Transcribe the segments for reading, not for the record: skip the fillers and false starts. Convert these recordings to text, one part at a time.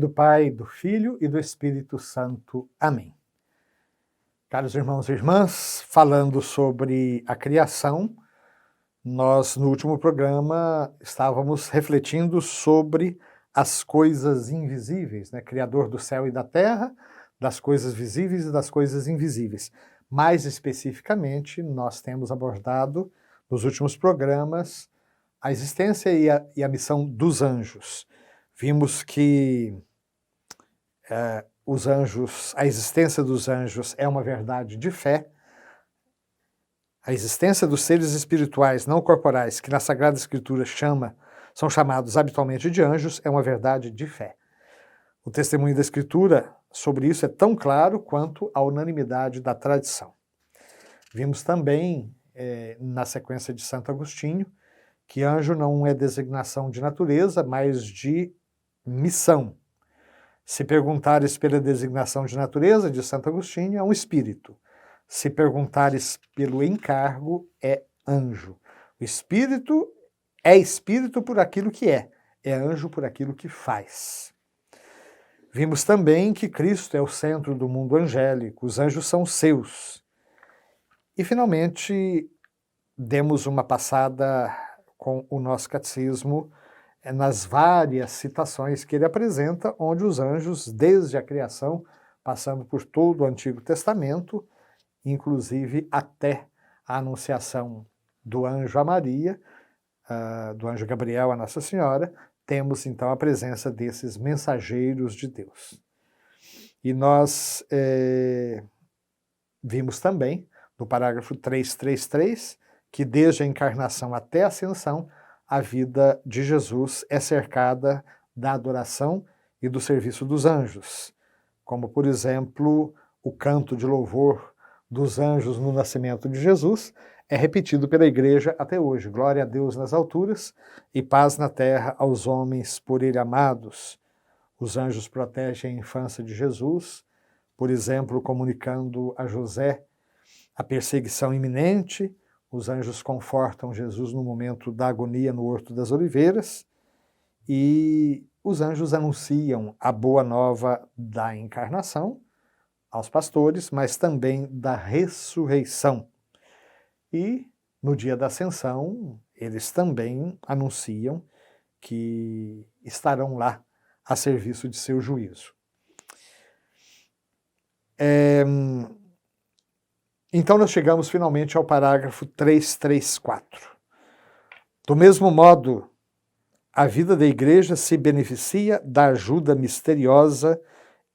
do Pai, do Filho e do Espírito Santo. Amém. Caros irmãos e irmãs, falando sobre a criação, nós no último programa estávamos refletindo sobre as coisas invisíveis, né? Criador do céu e da terra, das coisas visíveis e das coisas invisíveis. Mais especificamente, nós temos abordado nos últimos programas a existência e a missão dos anjos. Vimos que os anjos, a existência dos anjos é uma verdade de fé. A existência dos seres espirituais não corporais, que na Sagrada Escritura são chamados habitualmente de anjos, é uma verdade de fé. O testemunho da Escritura sobre isso é tão claro quanto a unanimidade da tradição. Vimos também, na sequência de Santo Agostinho, que anjo não é designação de natureza, mas de missão. Se perguntares pela designação de natureza, de Santo Agostinho, é um espírito. Se perguntares pelo encargo, é anjo. O espírito é espírito por aquilo que é anjo por aquilo que faz. Vimos também que Cristo é o centro do mundo angélico, os anjos são seus. E, finalmente, demos uma passada com o nosso catecismo nas várias citações que ele apresenta, onde os anjos, desde a criação, passando por todo o Antigo Testamento, inclusive até a anunciação do anjo a Maria, do anjo Gabriel a Nossa Senhora, temos então a presença desses mensageiros de Deus. E nós vimos também, no parágrafo 333, que desde a encarnação até a ascensão, a vida de Jesus é cercada da adoração e do serviço dos anjos, como, por exemplo, o canto de louvor dos anjos no nascimento de Jesus é repetido pela Igreja até hoje. Glória a Deus nas alturas e paz na terra aos homens por ele amados. Os anjos protegem a infância de Jesus, por exemplo, comunicando a José a perseguição iminente. Os anjos confortam Jesus no momento da agonia no Horto das Oliveiras e os anjos anunciam a boa nova da encarnação aos pastores, mas também da ressurreição. E no dia da ascensão, eles também anunciam que estarão lá a serviço de seu juízo. Então nós chegamos finalmente ao parágrafo 334. Do mesmo modo, a vida da Igreja se beneficia da ajuda misteriosa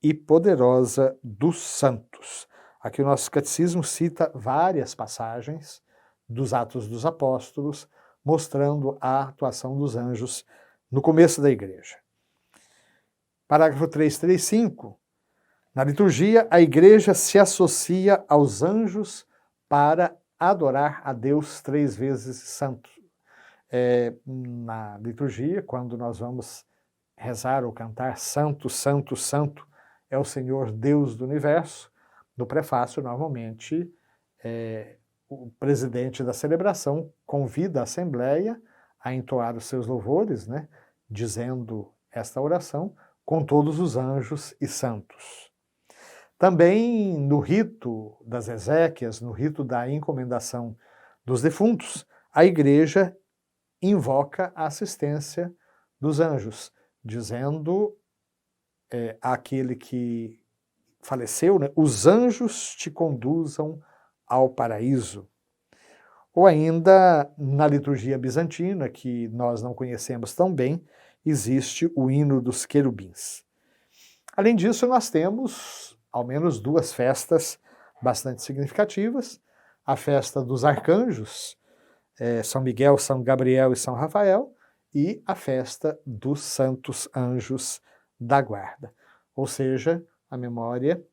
e poderosa dos santos. Aqui o nosso catecismo cita várias passagens dos Atos dos Apóstolos, mostrando a atuação dos anjos no começo da Igreja. Parágrafo 335. Na liturgia, a Igreja se associa aos anjos para adorar a Deus 3 vezes santo. Na liturgia, quando nós vamos rezar ou cantar Santo, Santo, Santo, é o Senhor Deus do Universo, no prefácio, normalmente, o presidente da celebração convida a Assembleia a entoar os seus louvores, né, dizendo esta oração, com todos os anjos e santos. Também no rito das exéquias, no rito da encomendação dos defuntos, a Igreja invoca a assistência dos anjos, dizendo àquele que faleceu, né, os anjos te conduzam ao paraíso. Ou ainda, na liturgia bizantina, que nós não conhecemos tão bem, existe o hino dos querubins. Além disso, nós temos ao menos 2 festas bastante significativas. A festa dos arcanjos, São Miguel, São Gabriel e São Rafael, e a festa dos santos anjos da guarda. Ou seja, a memória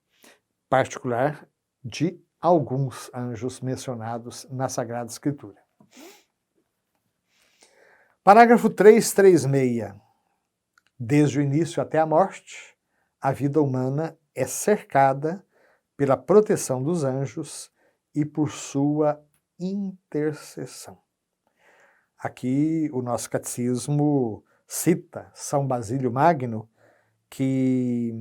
particular de alguns anjos mencionados na Sagrada Escritura. Parágrafo 336. Desde o início até a morte, a vida humana é cercada pela proteção dos anjos e por sua intercessão. Aqui o nosso catecismo cita São Basílio Magno, que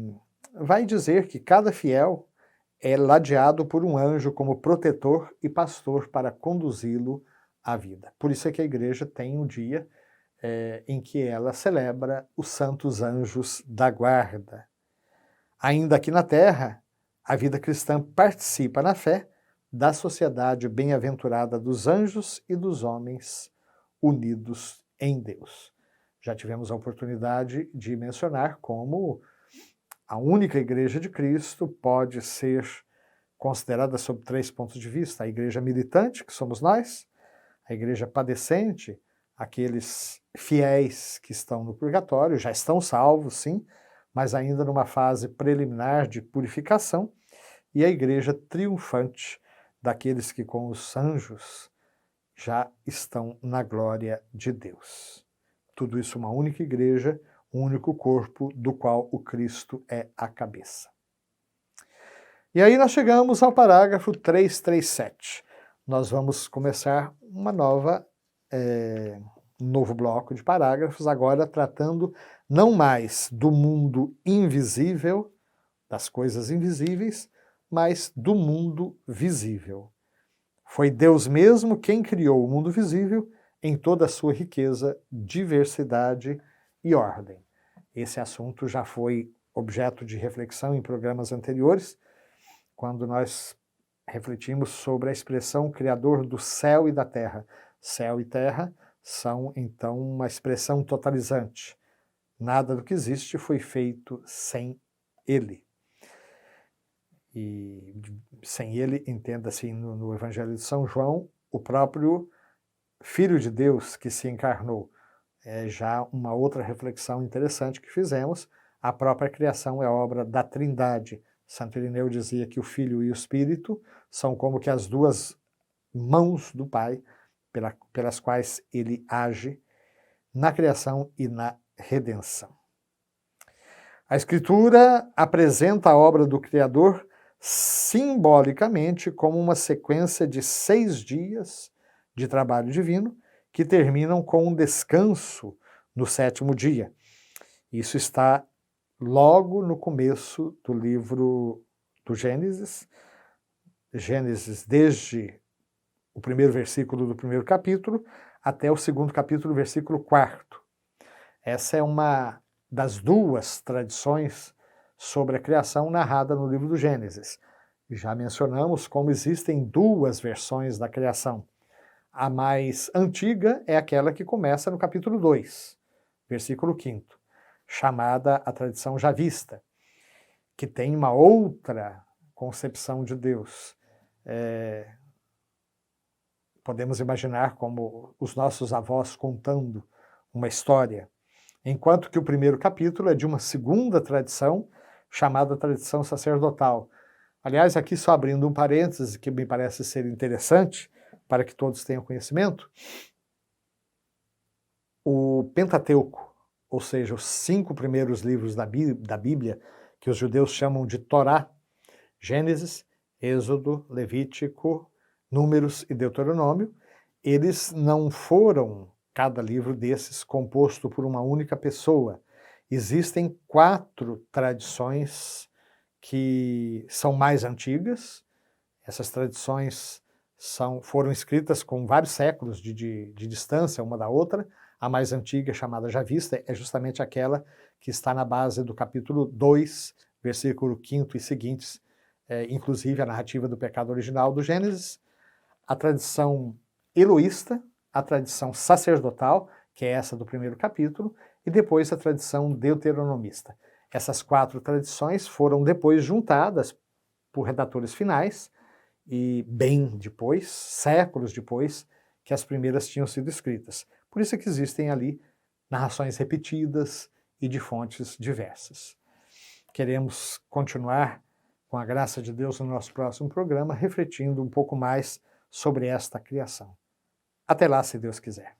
vai dizer que cada fiel é ladeado por um anjo como protetor e pastor para conduzi-lo à vida. Por isso é que a igreja tem um dia em que ela celebra os santos anjos da guarda. Ainda aqui na Terra, a vida cristã participa na fé da sociedade bem-aventurada dos anjos e dos homens unidos em Deus. Já tivemos a oportunidade de mencionar como a única igreja de Cristo pode ser considerada sob 3 pontos de vista: a igreja militante, que somos nós, a igreja padecente, aqueles fiéis que estão no purgatório, já estão salvos, sim, mas ainda numa fase preliminar de purificação, e a igreja triunfante, daqueles que com os anjos já estão na glória de Deus. Tudo isso uma única igreja, um único corpo do qual o Cristo é a cabeça. E aí nós chegamos ao parágrafo 337. Nós vamos começar um novo bloco de parágrafos, agora tratando não mais do mundo invisível, das coisas invisíveis, mas do mundo visível. Foi Deus mesmo quem criou o mundo visível em toda a sua riqueza, diversidade e ordem. Esse assunto já foi objeto de reflexão em programas anteriores, quando nós refletimos sobre a expressão Criador do céu e da terra. Céu e terra são, então, uma expressão totalizante. Nada do que existe foi feito sem Ele. E sem Ele, entenda-se no Evangelho de São João, o próprio Filho de Deus que se encarnou. É já uma outra reflexão interessante que fizemos. A própria criação é obra da Trindade. Santo Irineu dizia que o Filho e o Espírito são como que as duas mãos do Pai pelas quais ele age na criação e na redenção. A Escritura apresenta a obra do Criador simbolicamente como uma sequência de 6 dias de trabalho divino que terminam com um descanso no 7º dia. Isso está logo no começo do livro do Gênesis. Gênesis, desde o 1º versículo do 1º capítulo até o 2º capítulo, versículo 4º. Essa é uma das 2 tradições sobre a criação narrada no livro do Gênesis. Já mencionamos como existem 2 versões da criação. A mais antiga é aquela que começa no capítulo 2, versículo 5º, chamada a tradição javista, que tem uma outra concepção de Deus. Podemos imaginar como os nossos avós contando uma história, enquanto que o 1º capítulo é de uma 2ª tradição, chamada tradição sacerdotal. Aliás, aqui só abrindo um parêntese que me parece ser interessante, para que todos tenham conhecimento, o Pentateuco, ou seja, os 5 primeiros livros da Bíblia, que os judeus chamam de Torá, Gênesis, Êxodo, Levítico, Números e Deuteronômio, eles não foram, cada livro desses, composto por uma única pessoa. Existem 4 tradições que são mais antigas. Essas tradições foram escritas com vários séculos de distância uma da outra. A mais antiga, chamada javista, é justamente aquela que está na base do capítulo 2, versículo 5º e seguintes, inclusive a narrativa do pecado original do Gênesis, a tradição eloísta, a tradição sacerdotal, que é essa do 1º capítulo, e depois a tradição deuteronomista. Essas 4 tradições foram depois juntadas por redatores finais, e bem depois, séculos depois, que as primeiras tinham sido escritas. Por isso é que existem ali narrações repetidas e de fontes diversas. Queremos continuar, com a graça de Deus, no nosso próximo programa, refletindo um pouco mais sobre esta criação. Até lá, se Deus quiser.